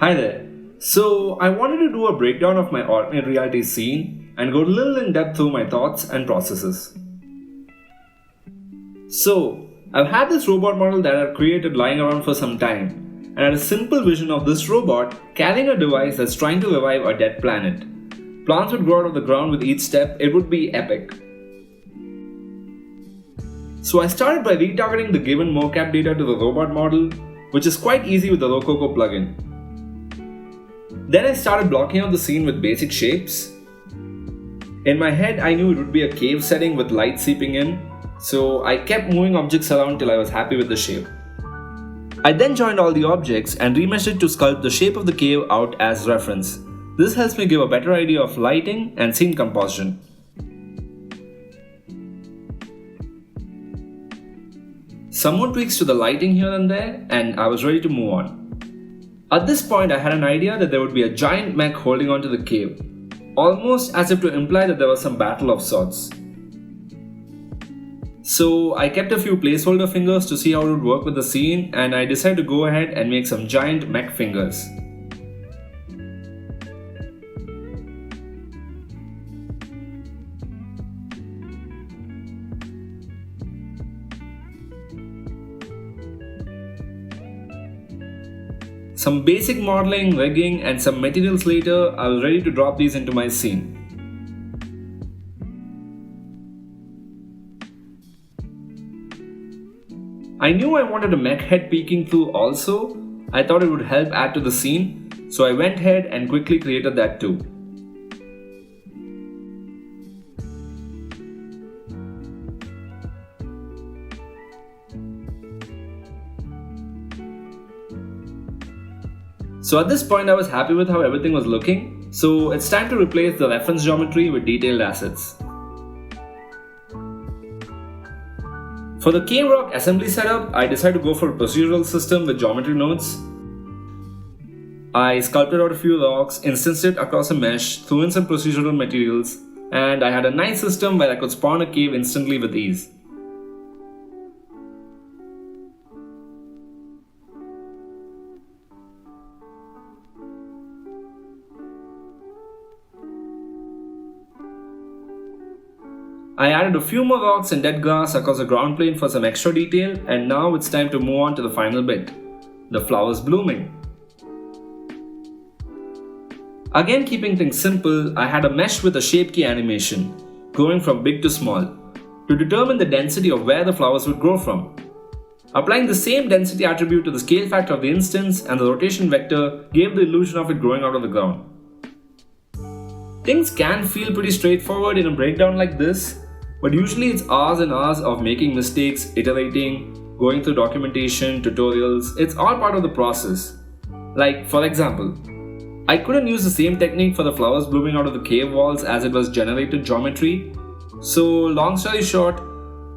Hi there. So, I wanted to do a breakdown of my alternate reality scene and go a little in depth through my thoughts and processes. So, I've had this robot model that I've created lying around for some time, and I had a simple vision of this robot carrying a device that's trying to revive a dead planet. Plants would grow out of the ground with each step, it would be epic. So, I started by retargeting the given mocap data to the robot model, which is quite easy with the Rococo plugin. Then I started blocking out the scene with basic shapes. In my head, I knew it would be a cave setting with light seeping in, so I kept moving objects around till I was happy with the shape. I then joined all the objects and remeshed it to sculpt the shape of the cave out as reference. This helps me give a better idea of lighting and scene composition. Some more tweaks to the lighting here and there, and I was ready to move on. At this point, I had an idea that there would be a giant mech holding onto the cave, almost as if to imply that there was some battle of sorts. So I kept a few placeholder fingers to see how it would work with the scene, and I decided to go ahead and make some giant mech fingers. Some basic modeling, rigging, and some materials later, I was ready to drop these into my scene. I knew I wanted a mech head peeking through also. I thought it would help add to the scene, so I went ahead and quickly created that too. So at this point I was happy with how everything was looking, so it's time to replace the reference geometry with detailed assets. For the K-Rock assembly setup, I decided to go for a procedural system with geometry nodes. I sculpted out a few rocks, instanced it across a mesh, threw in some procedural materials, and I had a nice system where I could spawn a cave instantly with ease. I added a few more rocks and dead grass across the ground plane for some extra detail, and now it's time to move on to the final bit, the flowers blooming. Again, keeping things simple, I had a mesh with a shape key animation, going from big to small, to determine the density of where the flowers would grow from. Applying the same density attribute to the scale factor of the instance and the rotation vector gave the illusion of it growing out of the ground. Things can feel pretty straightforward in a breakdown like this, but usually it's hours and hours of making mistakes, iterating, going through documentation, tutorials. It's all part of the process. Like, for example, I couldn't use the same technique for the flowers blooming out of the cave walls as it was generated geometry. So, long story short,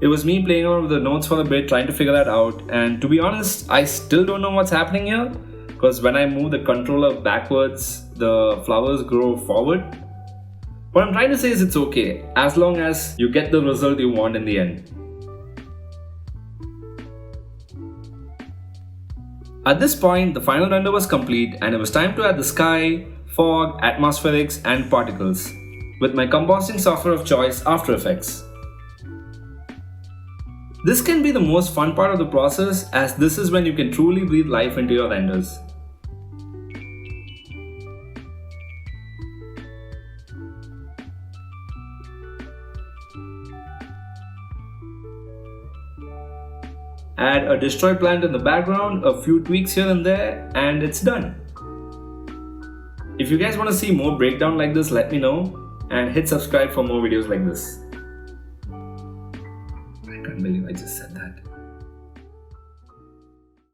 it was me playing around with the nodes for a bit, trying to figure that out. And to be honest, I still don't know what's happening here, because when I move the controller backwards, the flowers grow forward. What I'm trying to say is it's okay, as long as you get the result you want in the end. At this point, the final render was complete and it was time to add the sky, fog, atmospherics, and particles with my compositing software of choice, After Effects. This can be the most fun part of the process, as this is when you can truly breathe life into your renders. Add a destroy plant in the background, a few tweaks here and there, and it's done. If you guys want to see more breakdown like this, let me know, and hit subscribe for more videos like this. I can't believe I just said that.